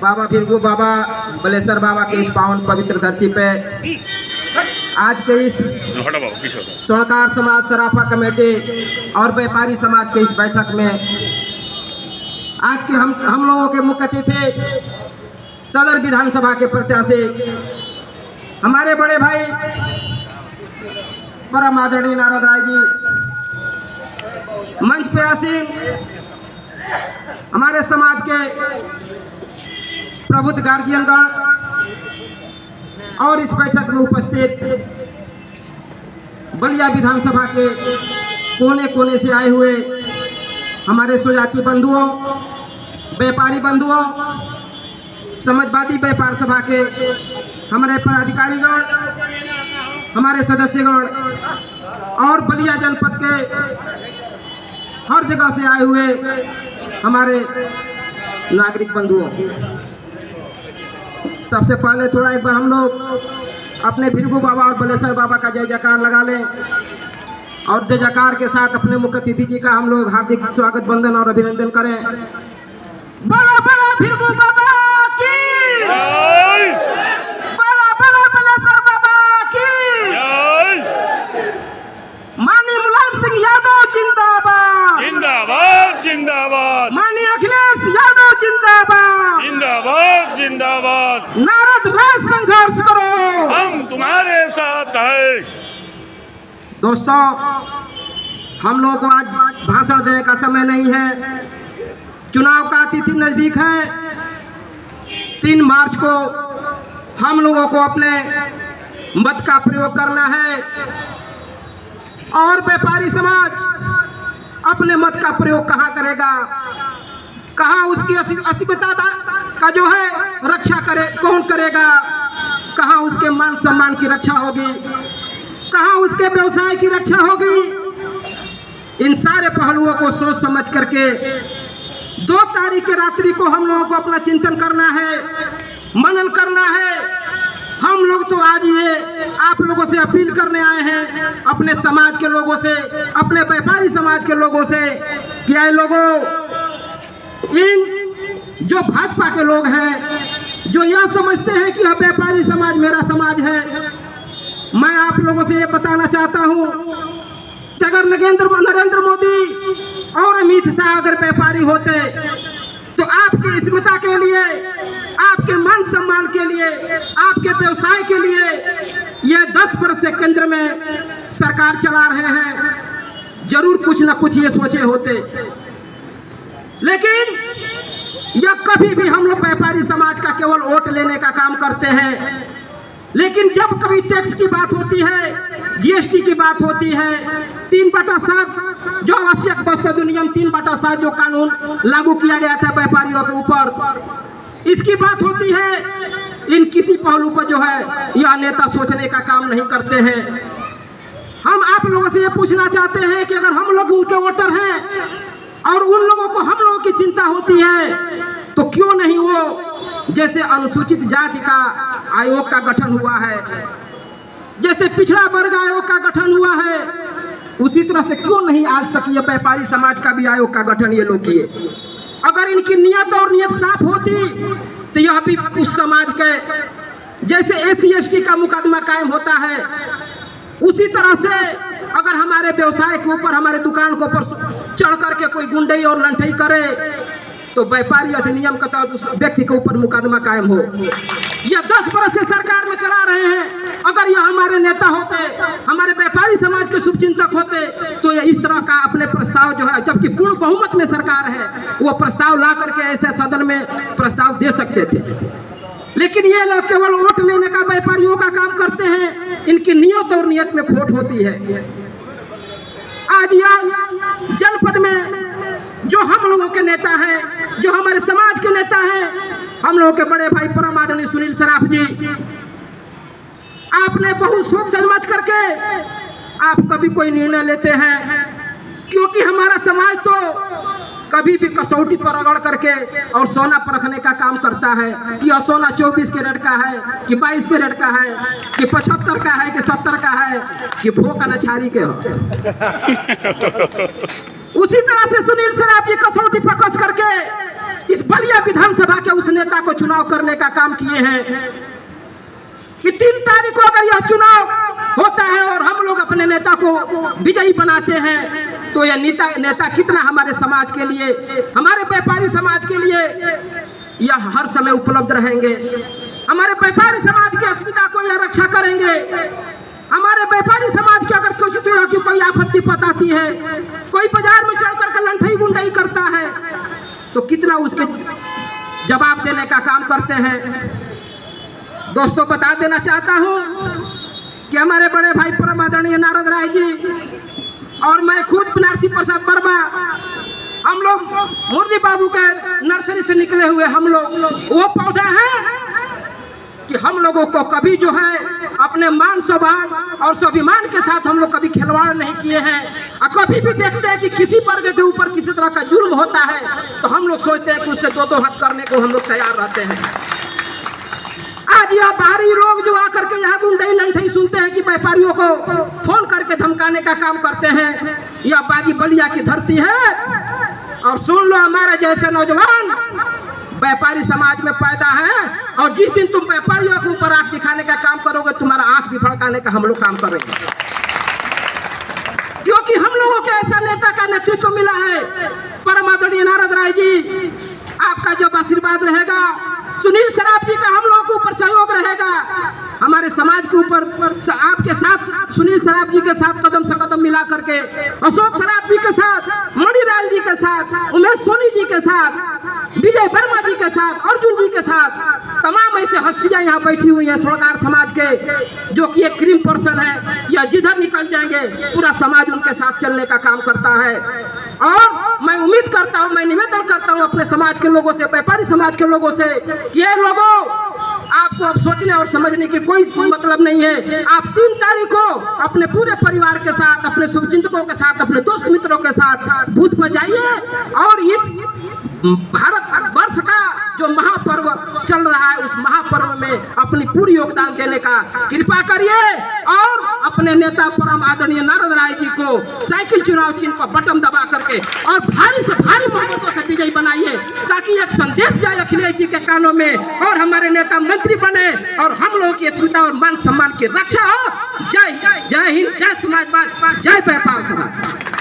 बाबा भिरगू बाबा बलेसर बाबा के इस पावन पवित्र धरती पे आज के इस स्वर्णकार समाज सराफा कमेटी और व्यापारी समाज के इस बैठक में आज के हम लोगों के मुख्य अतिथि सदर विधानसभा के प्रत्याशी हमारे बड़े भाई परम आदरणीय नारद राय जी, मंच पे आसीन हमारे समाज के प्रबुद्ध गार्जियनगण और इस बैठक में उपस्थित बलिया विधानसभा के कोने कोने से आए हुए हमारे स्वजाति बंधुओं, व्यापारी बंधुओं, समाजवादी व्यापार सभा के हमारे पदाधिकारीगण, हमारे सदस्यगण और बलिया जनपद के हर जगह से आए हुए हमारे नागरिक बंधुओं, सबसे पहले थोड़ा एक बार हम लोग अपने भिरगू बाबा और बलेसर बाबा का जय जयकार लगा लें और जय जयकार के साथ अपने मुख्य अतिथि जी का हम लोग हार्दिक स्वागत वंदन और अभिनंदन करें। बोलो बोलो भिरगू बाबा की, बोलो बोलो बलेसर बाबा की, माननीय मुलायम सिंह यादव जिंदाबाद, जिंदाबाद जिंदाबाद, माननीय अखिलेश यादव जिंदाबाद, जिंदाबाद जिंदाबाद, नारद राय संघर्ष करो, हम तुम्हारे साथ हैं। दोस्तों, हम लोगों को आज भाषण देने का समय नहीं है, चुनाव का तिथि नजदीक है। 3 मार्च को हम लोगों को अपने मत का प्रयोग करना है और व्यापारी समाज अपने मत का प्रयोग कहाँ करेगा, कहाँ उसकी अस्मिता का जो है रक्षा करे, कौन करेगा, कहाँ उसके मान सम्मान की रक्षा होगी, कहाँ उसके व्यवसाय की रक्षा होगी। इन सारे पहलुओं को सोच समझ करके 2 तारीख की रात्रि को हम लोगों को अपना चिंतन करना है, मनन करना है। हम लोग तो आज ये आप लोगों से अपील करने आए हैं, अपने समाज के लोगों से, अपने व्यापारी समाज के लोगों से कि आए लोगों, इन जो भाजपा के लोग हैं जो यह समझते हैं कि यह व्यापारी समाज मेरा समाज है, मैं आप लोगों से ये बताना चाहता हूँ कि अगर नरेंद्र मोदी और अमित शाह अगर व्यापारी होते तो आपकी अस्मिता के लिए, आपके मान सम्मान के लिए, आपके व्यवसाय के लिए ये 10 वर्ष से केंद्र में सरकार चला रहे हैं, जरूर कुछ न कुछ ये सोचे होते। लेकिन यह कभी भी हम लोग व्यापारी समाज का केवल वोट लेने का काम करते हैं, लेकिन जब कभी टैक्स की बात होती है, जीएसटी की बात होती है, 3/7 जो आवश्यक वस्तु अधिनियम 3/7 जो कानून लागू किया गया था व्यापारियों के ऊपर, इसकी बात होती है, इन किसी पहलू पर जो है यह नेता सोचने का काम नहीं करते हैं। हम आप लोगों से ये पूछना चाहते हैं कि अगर हम लोग उनके वोटर हैं और उन लोगों को हम लोगों की चिंता होती है तो क्यों नहीं वो जैसे अनुसूचित जाति का आयोग का गठन हुआ है, जैसे पिछड़ा वर्ग आयोग का गठन हुआ है, उसी तरह से क्यों नहीं आज तक ये व्यापारी समाज का भी आयोग का गठन ये लोग किए। अगर इनकी नियत और नियत साफ होती तो यह भी उस समाज के जैसे SC ST का मुकदमा कायम होता है, उसी तरह से अगर हमारे व्यवसाय के ऊपर, हमारे दुकान के ऊपर चढ़ करके कोई गुंडई और लंठई करे तो व्यापारी अधिनियम के तहत उस व्यक्ति के ऊपर मुकदमा कायम हो। यह 10 वर्ष से सरकार में चला रहे हैं। अगर यह हमारे नेता होते, हमारे व्यापारी समाज के शुभचिंतक होते तो ये इस तरह का अपने प्रस्ताव जो है, जबकि पूर्ण बहुमत में सरकार है, वो प्रस्ताव ला करके ऐसे सदन में प्रस्ताव दे सकते थे। लेकिन ये लोग केवल वोट लेने का, व्यापारियों का काम करते हैं, इनकी नियत और नियत में खोट होती है। आज यह जनपद में जो हम लोगों के नेता हैं, जो हमारे समाज के नेता हैं, हम लोगों के बड़े भाई परम आदरणीय सुनील सराफ जी, आपने बहुत सोच समझ करके आप कभी कोई निर्णय लेते हैं, क्योंकि हमारा समाज तो कभी भी कसौटी पर रगड़ करके और सोना परखने का काम करता है कि सोना 24 कैरेट का है कि 22 कैरेट का है कि 75 का है कि 70 का है कि भोका नछारी के हो। उसी तरह से सुनील सराफ जी कसौटी पर कस करके इस बलिया विधानसभा के उस नेता को चुनाव करने का काम किए हैं कि 3 तारीख को अगर यह चुनाव होता है और हम लोग अपने नेता को विजयी बनाते हैं तो यह नेता कितना हमारे समाज के लिए, हमारे व्यापारी समाज के लिए यह हर समय उपलब्ध रहेंगे। हमारे व्यापारी समाज की अस्मिता को यह रक्षा करेंगे। हमारे व्यापारी समाज की अगर कुछ तरह की कोई आफत विपत आती है, कोई बाजार में चढ़ करके लंठई गुंडई करता है तो कितना उसके जवाब देने का काम करते हैं। दोस्तों, बता देना चाहता हूं कि हमारे बड़े भाई परम आदरणीय नारद राय जी और मैं खुद बनारसी प्रसाद वर्मा, हम लोग मुरली बाबू के नर्सरी से निकले हुए हम लोग वो पौधा है कि हम लोगों को कभी जो है अपने मान स्वभाव और स्वाभिमान के साथ हम लोग कभी खिलवाड़ नहीं किए हैं। और कभी भी देखते हैं कि किसी वर्ग के ऊपर किसी तरह का जुल्म होता है तो हम लोग सोचते हैं कि उससे 2 हाथ करने को हम लोग तैयार रहते हैं। आज यह बाहरी लोग जो आकर के यहाँ गुंडई लंठई सुनते हैं कि व्यापारियों को फोन करके धमकाने का काम करते हैं, यह बागी बलिया की धरती है। और सुन लो, हमारे जैसे नौजवान व्यापारी समाज में पैदा है और जिस दिन तुम व्यापारियों के ऊपर आंख दिखाने का काम करोगे तुम्हारा आंख भी फड़काने का हम लोग काम करेंगे, क्योंकि हम लोगों के ऐसा नेता का नेतृत्व मिला है। परम आदरणीय नारद राय जी, आपका जब आशीर्वाद रहेगा, सुनील सराफ जी का हम लोगों के ऊपर सहयोग रहेगा, हमारे समाज के ऊपर आपके साथ, सुनील सराफ जी के साथ कदम से कदम मिला करके, अशोक सराफ जी के साथ, मणिलाल जी के साथ, उमेश सोनी जी के साथ, विजय वर्मा जी के साथ, अर्जुन जी के साथ, तमाम ऐसे हस्तियां यहाँ बैठी हुई हैं स्वर्णकार समाज के, जो कि एक क्रीम पर्सन है, या जिधर निकल जाएंगे पूरा समाज उनके साथ चलने का काम करता है। और मैं उम्मीद करता हूँ, मैं निवेदन करता हूँ अपने समाज के लोगों से, व्यापारी समाज के लोगों से, ये लोगों आपको अब सोचने और समझने की कोई मतलब नहीं है। आप 3 तारीख को अपने पूरे परिवार के साथ, अपने शुभचिंतकों के साथ, अपने दोस्त मित्रों के साथ बूथ पर जाइए और इस भारत वर्ष का जो महापर्व चल रहा है उस महापर्व में अपनी पूरी योगदान देने का कृपा करिए और अपने नेता परम आदरणीय नारद राय जी को साइकिल चुनाव चिन्ह को बटन दबा करके और भारी से भारी बहुमतों से विजयी बनाइए, ताकि एक संदेश जाए अखिलेश जी के कानों में और हमारे नेता मंत्री बने और हम लोगों की अस्मिता और मान सम्मान की रक्षा हो। जय हिंद, जय समाजवाद, जय व्यापार समाज।